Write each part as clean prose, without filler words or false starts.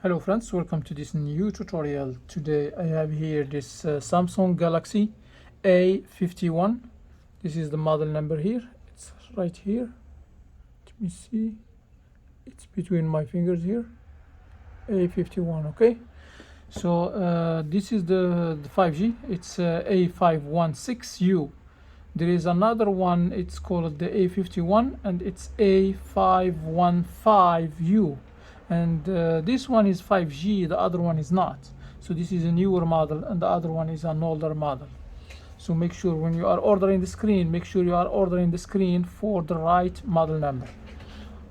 Hello friends, welcome to this new tutorial. Today I have here this Samsung Galaxy A51. This is the model number here. It's right here. Let me see. It's between my fingers here. A51, okay? So this is the 5G. It's A516U. There is another one, it's called the A51, and it's A515U. And this one is 5G, the other one is not. So this is a newer model and the other one is an older model. So make sure when you are ordering the screen, make sure you are ordering the screen for the right model number.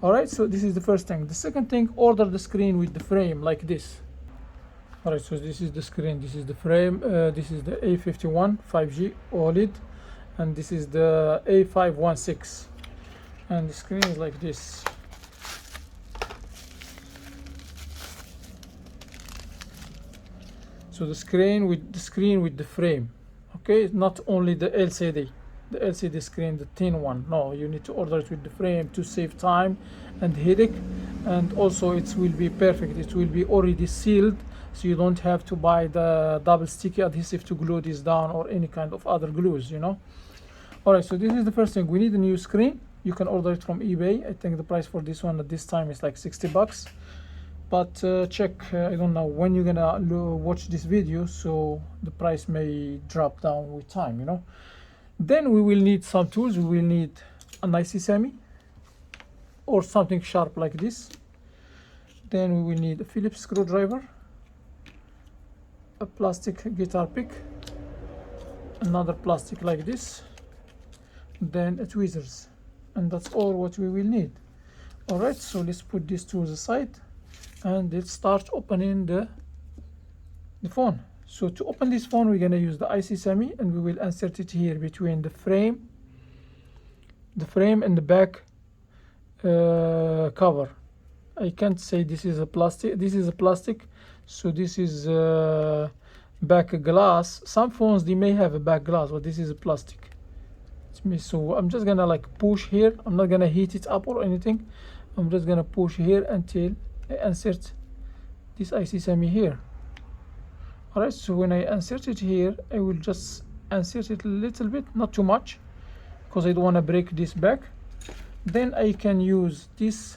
Alright, so this is the first thing. The second thing, order the screen with the frame like this. Alright, so this is the screen, this is the frame, this is the A51 5G OLED, and this is the A516, and the screen is like this. So the screen with the frame, okay, not only the LCD screen, the thin one. No, you need to order it with the frame to save time and headache, and also it will be perfect. It will be already sealed, so you don't have to buy the double sticky adhesive to glue this down or any kind of other glues, you know. Alright, so this is the first thing. We need a new screen. You can order it from eBay. I think the price for this one at this time is like 60 bucks. But check, I don't know when you're gonna watch this video, so the price may drop down with time, you know. Then we will need some tools. We will need a nice SM-A or something sharp like this. Then we will need a Phillips screwdriver, a plastic guitar pick, another plastic like this, then a tweezers, and that's all what we will need. All right, so let's put these tools aside and let's start opening the phone. So to open this phone, we're gonna use the IC SM-A, and we will insert it here between the frame and the back cover. I can't say this is a plastic. This is a plastic, so this is back glass. Some phones they may have a back glass, but this is a plastic. So I'm just gonna like push here. I'm not gonna heat it up or anything. I'm just gonna push here until I insert this IC SM-A here. Alright, so when I insert it here, I will just insert it a little bit, not too much, because I don't want to break this back. Then I can use this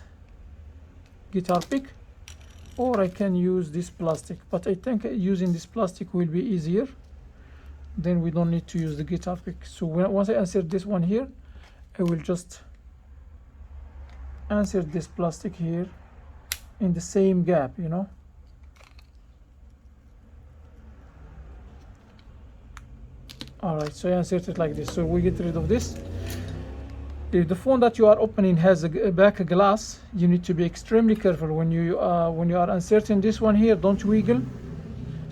guitar pick, or I can use this plastic, but I think using this plastic will be easier. Then we don't need to use the guitar pick. So once I insert this one here, I will just insert this plastic here in the same gap, you know. Alright, so I insert it like this, so we get rid of this. If the phone that you are opening has a back glass, you need to be extremely careful when you are inserting this one here. Don't wiggle,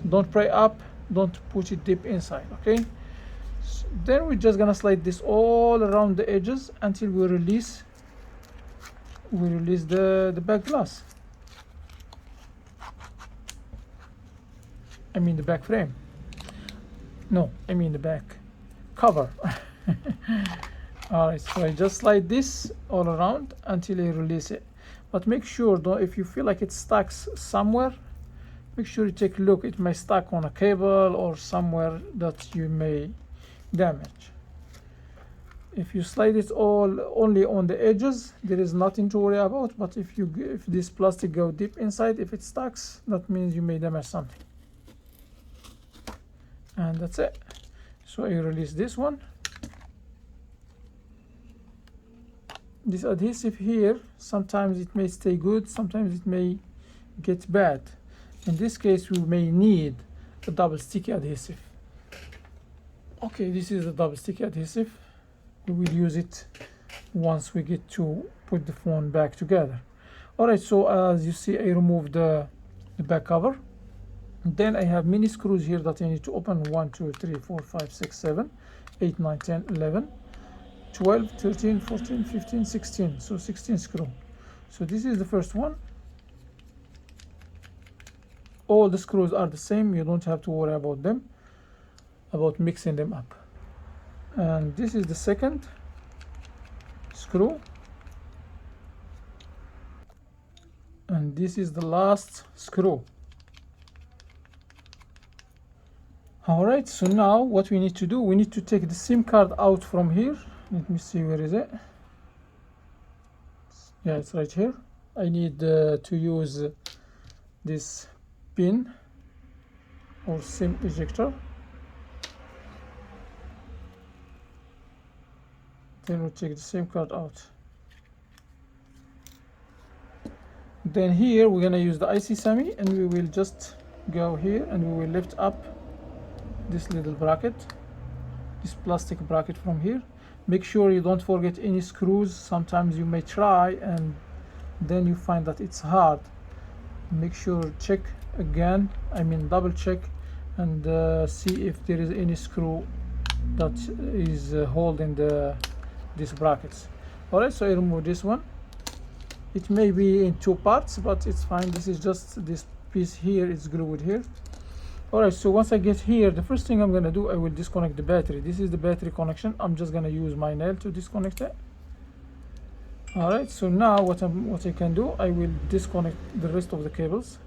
don't pry up, don't put it deep inside, okay? So then we're just gonna slide this all around the edges until we release the back glass. I mean the back frame. No, I mean the back cover. Alright, so I just slide this all around until I release it. But make sure though, if you feel like it stuck somewhere, make sure you take a look. It may stuck on a cable or somewhere that you may damage. If you slide it all only on the edges, there is nothing to worry about. But if this plastic go deep inside, if it stucks, that means you may damage something. And that's it. So I release this one. This adhesive here, sometimes it may stay good, sometimes it may get bad. In this case, we may need a double sticky adhesive. Okay, this is a double sticky adhesive. We will use it once we get to put the phone back together. Alright, so as you see, I removed the back cover. Then I have mini screws here that I need to open. 1, 2, 3, 4, 5, 6, 7, 8, 9, 10, 11, 12, 13, 14, 15, 16. So 16 screws. So this is the first one. All the screws are the same. You don't have to worry about them, about mixing them up. And this is the second screw. And this is the last screw. Alright, so now what we need to do, we need to take the SIM card out from here. Let me see, where is it? Yeah, it's right here. I need to use this pin or SIM ejector. Then we take the SIM card out. Then here we're gonna use the IC SAMI, and we will just go here and we will lift up this little bracket, this plastic bracket from here. Make sure you don't forget any screws. Sometimes you may try and then you find that it's hard. Make sure, check again, double check, and see if there is any screw that is holding these brackets. Alright, so I remove this one. It may be in two parts, but it's fine. This is just this piece here, it's glued here. Alright, so once I get here, the first thing I'm gonna do, I will disconnect the battery. This is the battery connection. I'm just gonna use my nail to disconnect it. Alright, so now what I can do, I will disconnect the rest of the cables.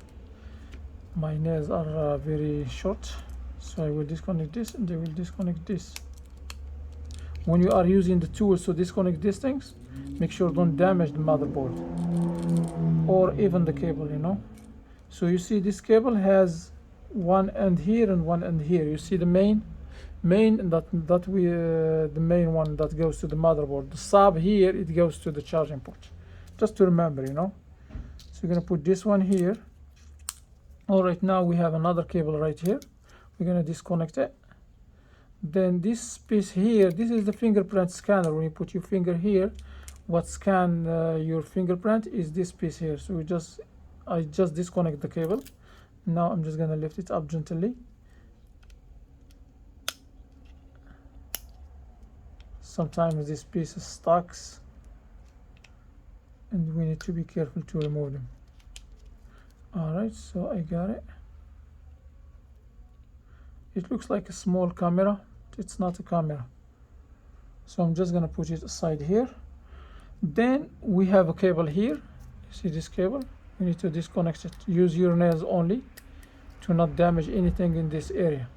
My nails are very short, so I will disconnect this and I will disconnect this. When you are using the tools to disconnect these things, make sure don't damage the motherboard or even the cable, you know. So you see this cable has one end here and one end here. You see the main the main one that goes to the motherboard. The sub here, it goes to the charging port. Just to remember, you know. So we're gonna put this one here. All right, now we have another cable right here. We're gonna disconnect it. Then this piece here, this is the fingerprint scanner. When you put your finger here, what scan your fingerprint is this piece here. So I just disconnect the cable. Now I'm just gonna lift it up gently. Sometimes this piece is stuck and we need to be careful to remove them. Alright, so I got it. It looks like a small camera. It's not a camera. So I'm just gonna put it aside here. Then we have a cable here. You see this cable? You need to disconnect it. Use your nails only to not damage anything in this area.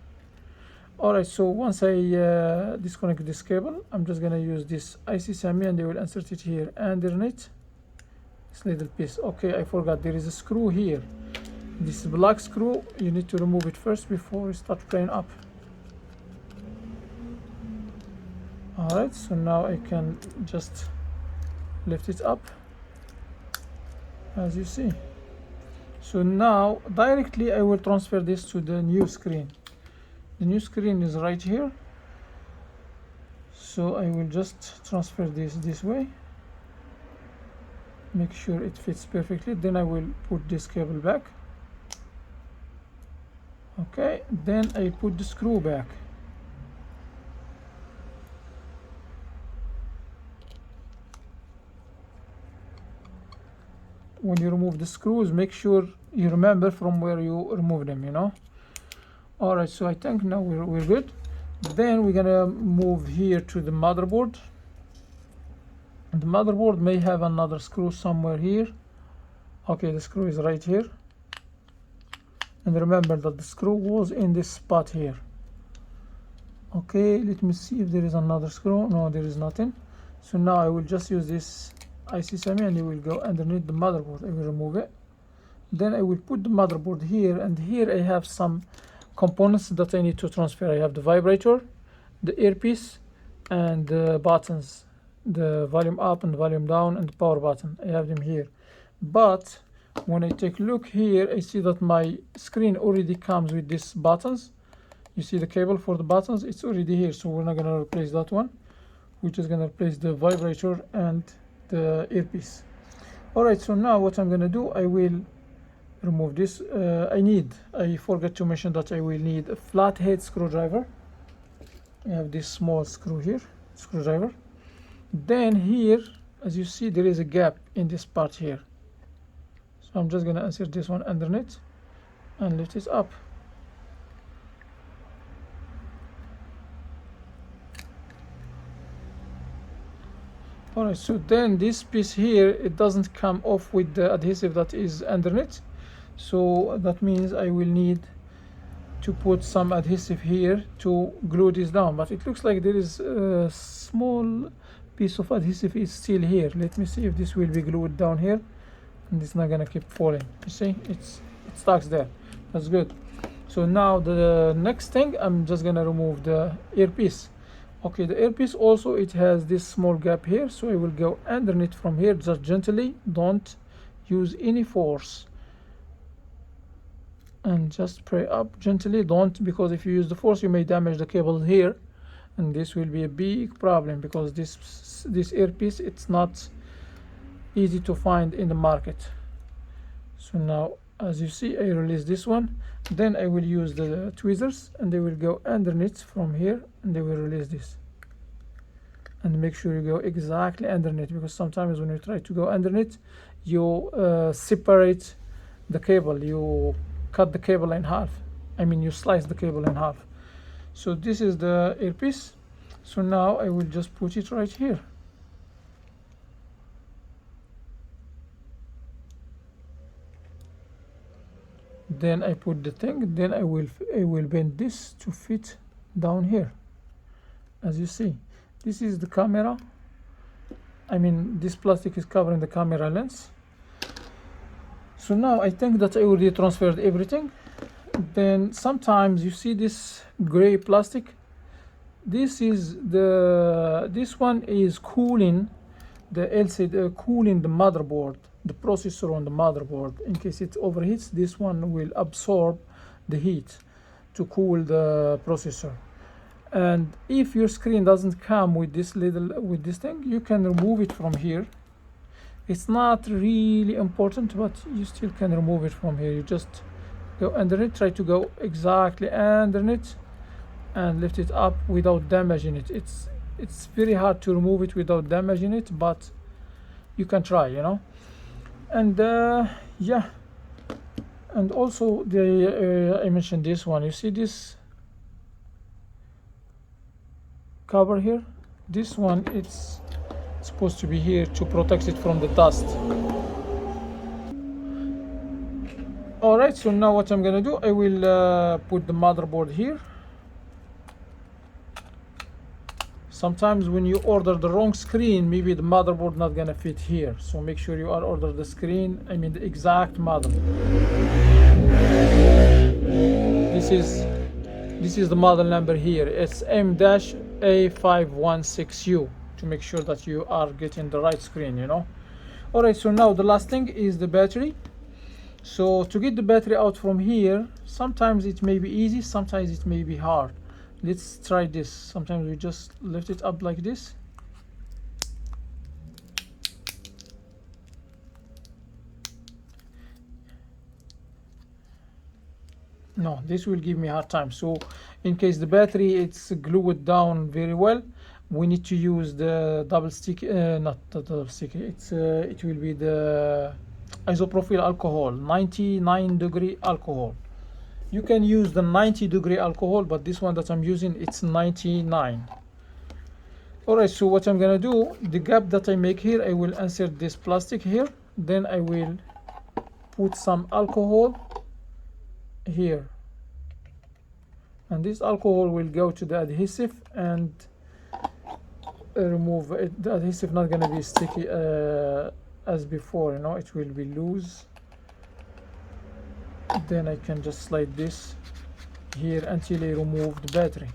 Alright, so once I disconnect this cable, I'm just gonna use this IC SAMI and I will insert it here underneath this little piece. Okay, I forgot, there is a screw here. This black screw, you need to remove it first before you start playing up. Alright, so now I can just lift it up, as you see. So now directly I will transfer this to the new screen. The new screen is right here. So I will just transfer this way. Make sure it fits perfectly. Then I will put this cable back. Okay, then I put the screw back. When you remove the screws, make sure you remember from where you remove them, you know. Alright, so I think now we're good. Then we're gonna move here to the motherboard. And the motherboard may have another screw somewhere here. Okay, the screw is right here. And remember that the screw was in this spot here. Okay, let me see if there is another screw. No, there is nothing. So now I will just use this IC SAMI and it will go underneath the motherboard. I will remove it. Then I will put the motherboard here, and here I have some components that I need to transfer. I have the vibrator, the earpiece, and the buttons, the volume up and volume down, and the power button. I have them here. But when I take a look here, I see that my screen already comes with these buttons. You see the cable for the buttons, it's already here, so we're not going to replace that one. We're just going to replace the vibrator and the earpiece. Alright, so now what I'm going to do, I will remove this. I forgot to mention that I will need a flathead screwdriver. I have this small screwdriver. Then here, as you see, there is a gap in this part here. So I'm just going to insert this one underneath and lift it up. Alright, so then this piece here, it doesn't come off with the adhesive that is underneath, so that means I will need to put some adhesive here to glue this down, but it looks like there is a small piece of adhesive is still here. Let me see if this will be glued down here, and it's not gonna keep falling. You see, it stuck there. That's good. So now the next thing, I'm just gonna remove the earpiece. Okay, the earpiece also, it has this small gap here, so I will go underneath from here, just gently, don't use any force, and just pray up gently. Don't, because if you use the force you may damage the cable here, and this will be a big problem, because this earpiece, it's not easy to find in the market. So now, as you see, I release this one, then I will use the tweezers and they will go underneath from here, and they will release this. And make sure you go exactly underneath, because sometimes when you try to go underneath, you separate the cable, you cut the cable in half. I mean, you slice the cable in half. So this is the earpiece. So now I will just put it right here. Then I put the thing, then I will bend this to fit down here. As you see, this is the camera. I mean, this plastic is covering the camera lens. So now I think that I already transferred everything. Then sometimes you see this gray plastic. This one is cooling the LCD, cooling the motherboard, the processor on the motherboard. In case it overheats, this one will absorb the heat to cool the processor. And if your screen doesn't come with this thing, you can remove it from here. It's not really important, but you still can remove it from here. You just go underneath, try to go exactly underneath, and lift it up without damaging it. It's very hard to remove it without damaging it, but you can try, you know. And yeah, and also I mentioned this one. You see this cover here? This one, it's supposed to be here to protect it from the dust. Alright, so now what I'm gonna do, I will put the motherboard here. Sometimes when you order the wrong screen, maybe the motherboard not gonna fit here, so make sure you are order the screen, I mean the exact motherboard. This is the model number here. It's SM-A516U, to make sure that you are getting the right screen, you know. Alright, so now the last thing is the battery. So to get the battery out from here, sometimes it may be easy, sometimes it may be hard. Let's try this. Sometimes we just lift it up like this. No, this will give me a hard time. So in case the battery it's glued down very well, we need to use the double stick, not the double stick, it will be the isopropyl alcohol, 99-degree alcohol. You can use the 90-degree alcohol, but this one that I'm using, it's 99. Alright, so what I'm gonna do, the gap that I make here, I will insert this plastic here, then I will put some alcohol here, and this alcohol will go to the adhesive and remove it. The adhesive not gonna be sticky as before, you know, it will be loose. Then I can just slide this here until I remove the battery.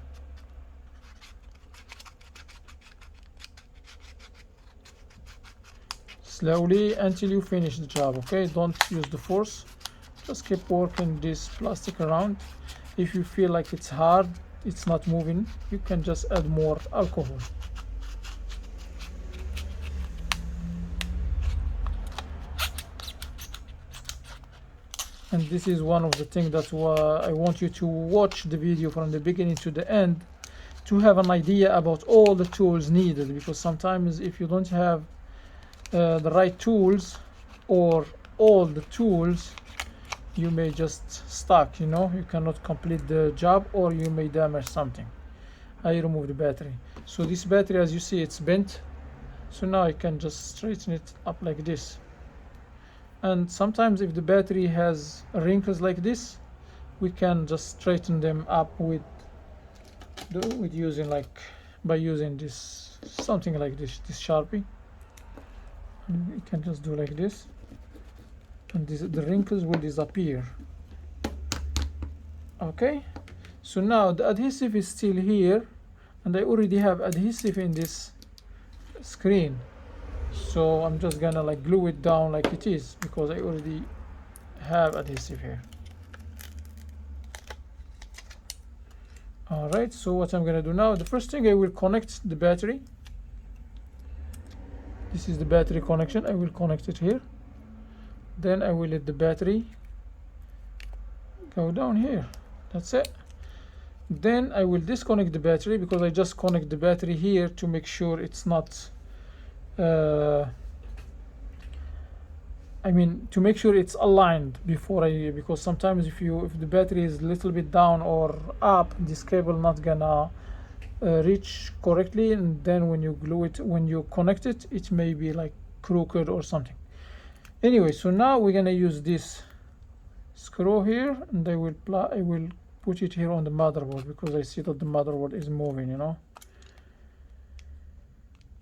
Slowly until you finish the job, okay? Don't use the force, just keep working this plastic around. If you feel like it's hard, it's not moving, you can just add more alcohol. And this is one of the things that I want you to watch the video from the beginning to the end to have an idea about all the tools needed, because sometimes if you don't have the right tools or all the tools, you may just stuck, you know, you cannot complete the job, or you may damage something. I remove the battery. So this battery, as you see, it's bent, So now I can just straighten it up like this. And sometimes if the battery has wrinkles like this, we can just straighten them up with using by using this something like this Sharpie. And we can just do like this, and the wrinkles will disappear. Okay, so now the adhesive is still here, and I already have adhesive in this screen, so I'm just gonna glue it down like it is, because I already have adhesive here. Alright, so what I'm gonna do now, the first thing, I will connect the battery. This is the battery connection. I will connect it here. Then I will let the battery go down here. That's it. Then I will disconnect the battery, because I just connect the battery here to make sure it's not to make sure it's aligned before because sometimes if the battery is a little bit down or up, this cable not gonna reach correctly, and then when you connect it, it may be crooked or something. Anyway, so now we're gonna use this screw here, and I will put it here on the motherboard, because I see that the motherboard is moving,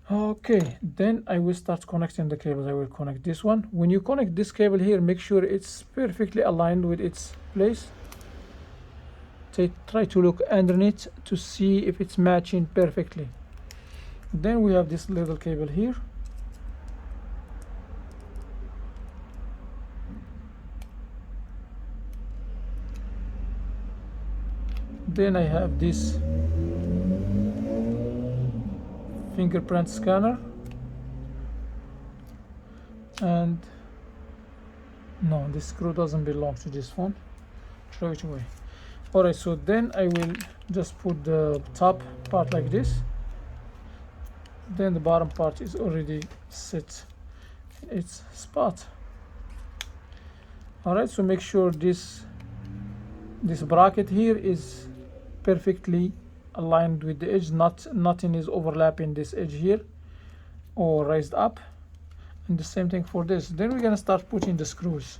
Okay, then I will start connecting the cables. I will connect this one. When you connect this cable here, make sure it's perfectly aligned with its place. Try to look underneath to see if it's matching perfectly. Then we have this little cable here. Then I have this fingerprint scanner, and no, this screw doesn't belong to this phone. Throw it away. Alright, so then I will just put the top part like this. Then the bottom part is already set in its spot. Alright, so make sure this bracket here is perfectly aligned with the edge, nothing is overlapping this edge here or raised up, and the same thing for this. Then we're gonna start putting the screws.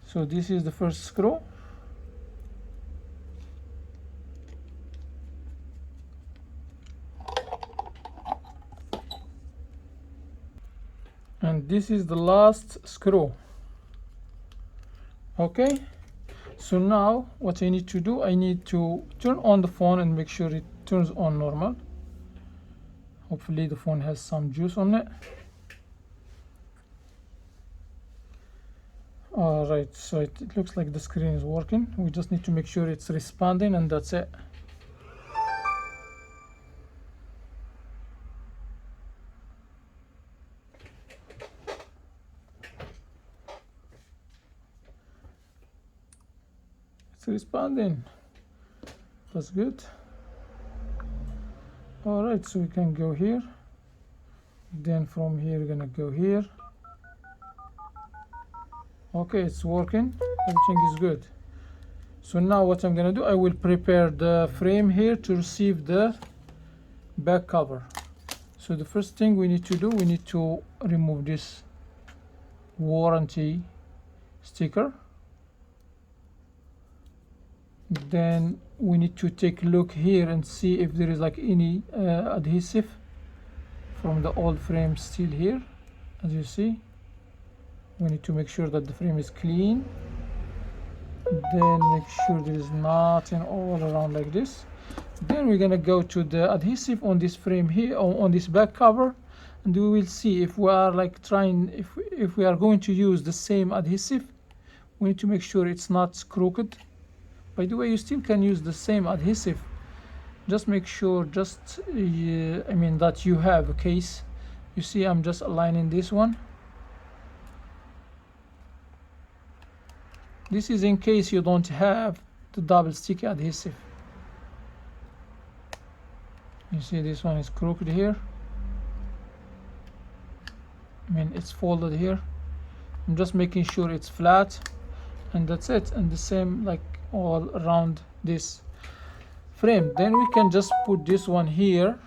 So this is the first screw. And this is the last screw. Okay, so now what I need to do, I need to turn on the phone and make sure it turns on normal. Hopefully the phone has some juice on it. Alright, so it looks like the screen is working. We just need to make sure it's responding, and that's it. Responding. That's good. All right, so we can go here, then from here we're gonna go here. Okay, it's working, everything is good. So now what I'm gonna do, I will prepare the frame here to receive the back cover. So the first thing we need to do, we need to remove this warranty sticker. Then we need to take a look here and see if there is any adhesive from the old frame still here. As you see, we need to make sure that the frame is clean. Then make sure there is nothing all around like this. Then we're gonna go to the adhesive on this frame here, on this back cover, and we will see if we are if we are going to use the same adhesive. We need to make sure it's not crooked. By the way, you still can use the same adhesive. Just make sure, that you have a case. You see, I'm just aligning this one. This is in case you don't have the double sticky adhesive. You see, this one is crooked here. It's folded here. I'm just making sure it's flat, and that's it. And the same all around this frame. Then we can just put this one here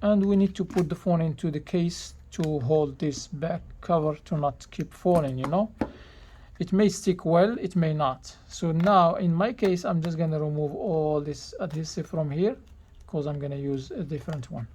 and we need to put the phone into the case to hold this back cover to not keep falling, you know. It may stick well, it may not. So now in my case I'm just gonna remove all this adhesive from here because I'm gonna use a different one.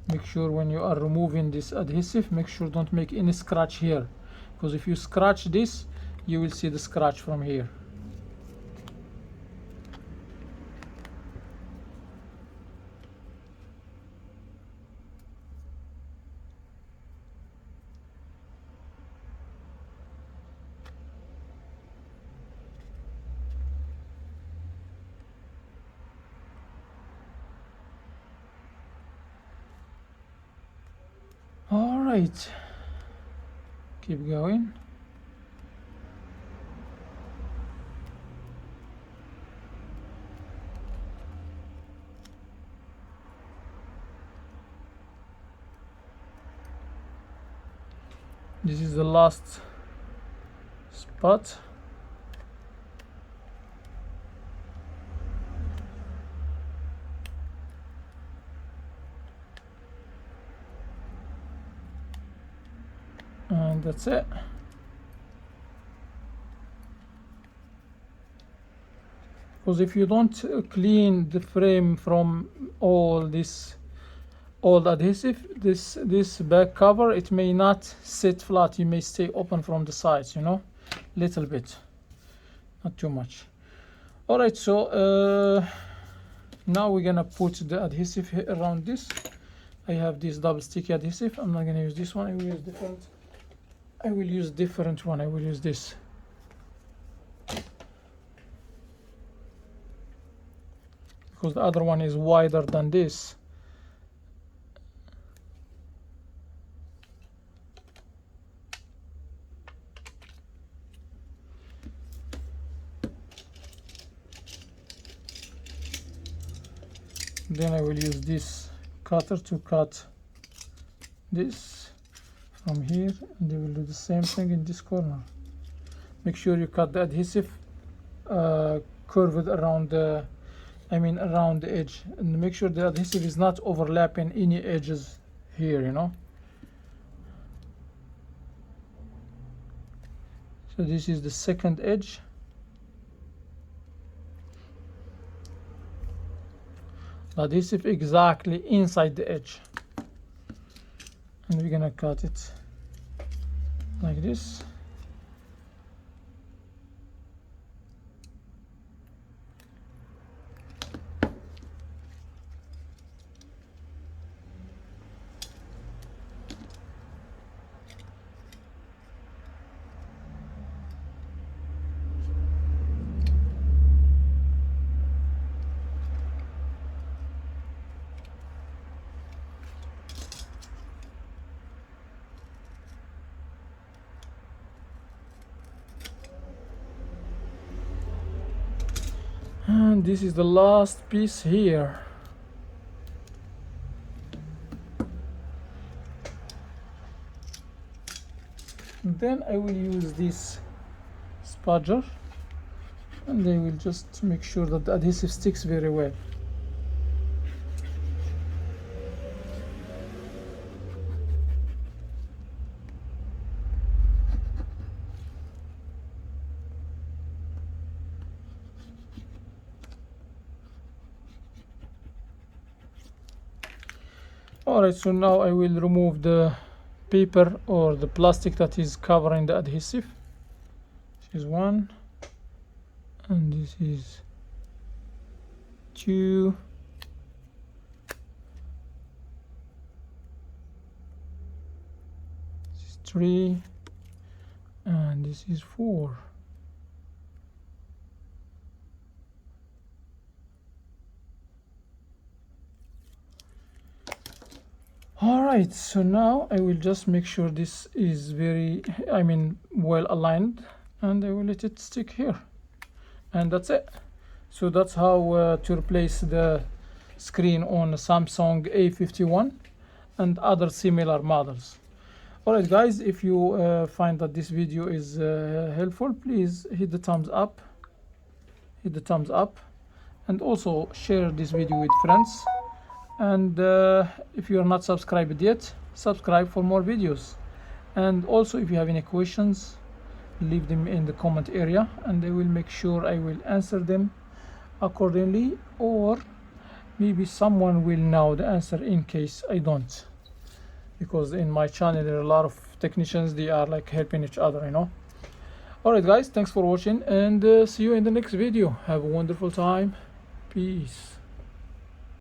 Make sure when you are removing this adhesive, make sure don't make any scratch here, because if you scratch this, you will see the scratch from here. All right, keep going. This is the last spot. And that's it. Because if you don't clean the frame from all this old adhesive, this back cover, it may not sit flat. You may stay open from the sides, you know, little bit, not too much. All right, so now we're gonna put the adhesive here around this. I have this double sticky adhesive. I'm not gonna use this one. I will use different one. I will use this. Because the other one is wider than this. Then I will use this cutter to cut this from here, and they will do the same thing in this corner. Make sure you cut the adhesive curved around the, around the edge, and make sure the adhesive is not overlapping any edges here, you know. So this is the second edge. The adhesive exactly inside the edge, and we're gonna cut it like this. And this is the last piece here. And then I will use this spudger, and I will just make sure that the adhesive sticks very well. Alright, so now I will remove the paper or the plastic that is covering the adhesive. This is one, and this is two, this is three, and this is four. All right, so now I will just make sure this is very, well aligned, and I will let it stick here, and that's it. So that's how to replace the screen on a Samsung A51 and other similar models. Alright guys, if you find that this video is helpful, please hit the thumbs up, and also share this video with friends. And if you are not subscribed yet, subscribe for more videos. And also, if you have any questions, leave them in the comment area, and I will make sure I will answer them accordingly, or maybe someone will know the answer in case I don't, because in my channel there are a lot of technicians, they are like helping each other, you know. Alright guys, thanks for watching, and see you in the next video. Have a wonderful time. Peace.